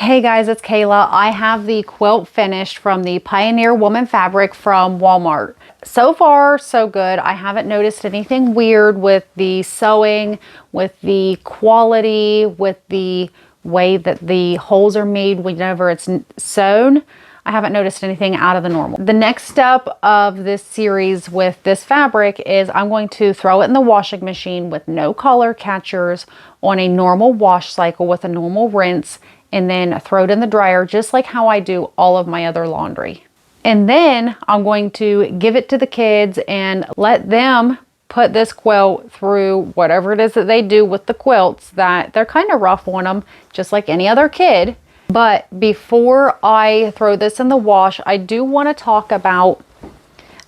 Hey guys, it's Kayla. I have the quilt finished from the Pioneer Woman fabric from Walmart. So far, so good. I haven't noticed anything weird with the sewing, with the quality, with the way that the holes are made whenever it's sewn. I haven't noticed anything out of the normal. The next step of this series with this fabric is I'm going to throw it in the washing machine with no color catchers on a normal wash cycle with a normal rinse, and then throw it in the dryer just like how I do all of my other laundry. And then I'm going to give it to the kids and let them put this quilt through whatever it is that they do with the quilts, that they're kind of rough on them, just like any other kid. But before I throw this in the wash, I do want to talk about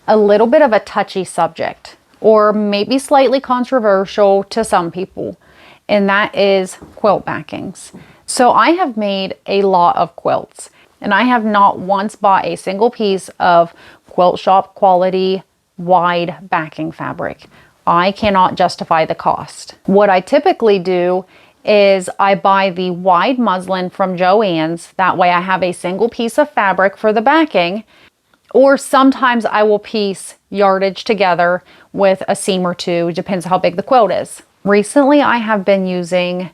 a little bit of a touchy subject, or maybe slightly controversial to some people, and that is quilt backings. So I have made a lot of quilts, and I have not once bought a single piece of quilt shop quality wide backing fabric. I cannot justify the cost. What I typically do is I buy the wide muslin from Joann's. That way I have a single piece of fabric for the backing, or sometimes I will piece yardage together with a seam or two, depends how big the quilt is. Recently I have been using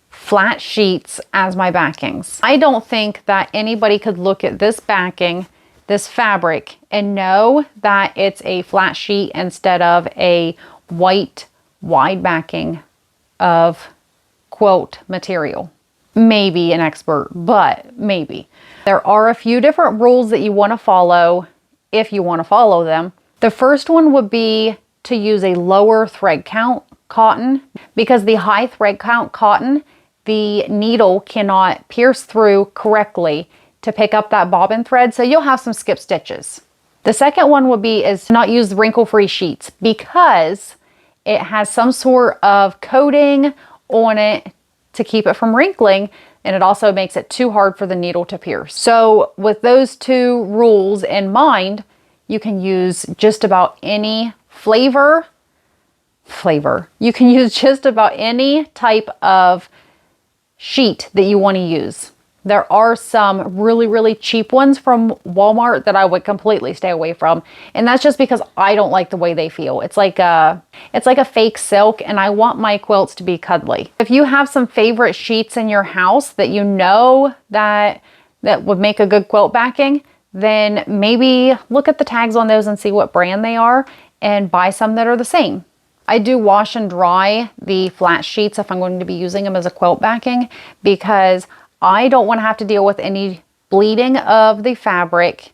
flat sheets as my backings. I don't think that anybody could look at this backing, this fabric, and know that it's a flat sheet instead of a white wide backing of quilt material. Maybe an expert, but maybe. There are a few different rules that you want to follow if you want to follow them. The first one would be to use a lower thread count cotton, because the high thread count cotton, the needle cannot pierce through correctly to pick up that bobbin thread, so you'll have some skip stitches. The second one would be is to not use wrinkle-free sheets, because it has some sort of coating on it to keep it from wrinkling, and it also makes it too hard for the needle to pierce. So with those two rules in mind, you can use just about any flavor. You can use just about any type of sheet that you want to use. There are some really cheap ones from Walmart that I would completely stay away from, and that's just because I don't like the way they feel. It's like a fake silk, and I want my quilts to be cuddly. If you have some favorite sheets in your house that you know that would make a good quilt backing, then maybe look at the tags on those and see what brand they are and buy some that are the same. I do wash and dry the flat sheets if I'm going to be using them as a quilt backing, because I don't want to have to deal with any bleeding of the fabric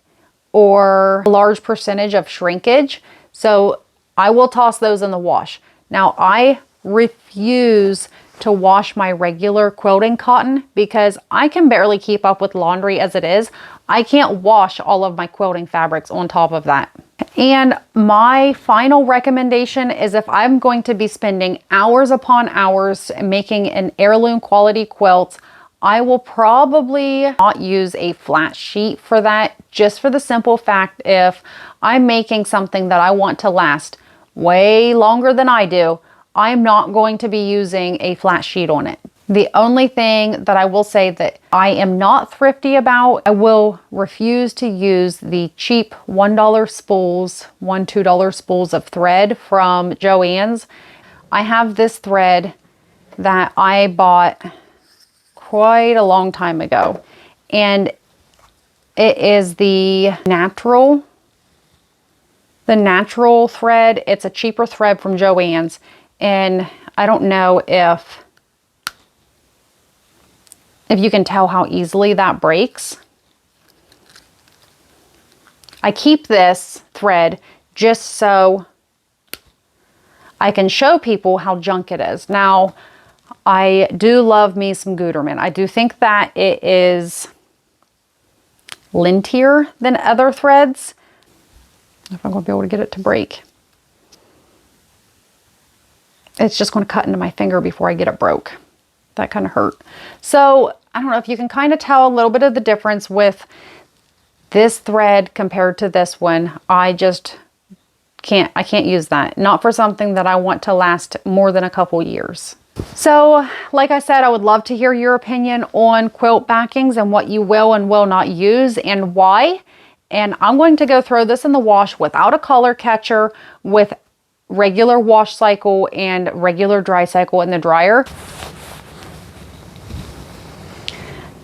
or a large percentage of shrinkage. So I will toss those in the wash. Now I refuse to wash my regular quilting cotton because I can barely keep up with laundry as it is. I can't wash all of my quilting fabrics on top of that. And my final recommendation is, if I'm going to be spending hours upon hours making an heirloom quality quilt, I will probably not use a flat sheet for that, just for the simple fact, if I'm making something that I want to last way longer than I do, I'm not going to be using a flat sheet on it. The only thing that I will say that I am not thrifty about, I will refuse to use the cheap $1 spools, $2 spools of thread from Joann's. I have this thread that I bought quite a long time ago, and it is the natural thread. It's a cheaper thread from Joann's, and I don't know if you can tell how easily that breaks. I keep this thread just so I can show people how junk it is. Now, I do love me some Gutermann. I do think that it is lintier than other threads. If I'm going to be able to get it to break. It's just going to cut into my finger before I get it broke. That kind of hurt. So I don't know if you can kind of tell a little bit of the difference with this thread compared to this one. I can't use that. Not for something that I want to last more than a couple years. So, like I said, I would love to hear your opinion on quilt backings and what you will and will not use and why. And I'm going to go throw this in the wash without a color catcher, with regular wash cycle and regular dry cycle in the dryer.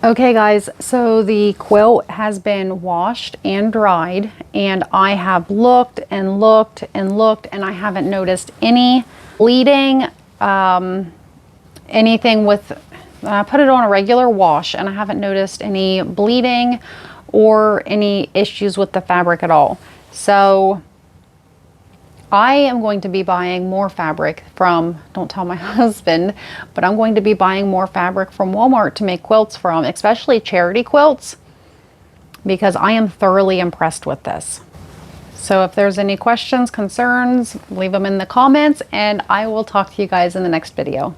Okay guys, so the quilt has been washed and dried, and I have looked and looked and looked, and I haven't noticed any bleeding, anything with, I put it on a regular wash and I haven't noticed any bleeding or any issues with the fabric at all. So I am going to be buying more fabric from, don't tell my husband, but I'm going to be buying more fabric from Walmart to make quilts from, especially charity quilts, because I am thoroughly impressed with this. So if there's any questions, concerns, leave them in the comments, and I will talk to you guys in the next video.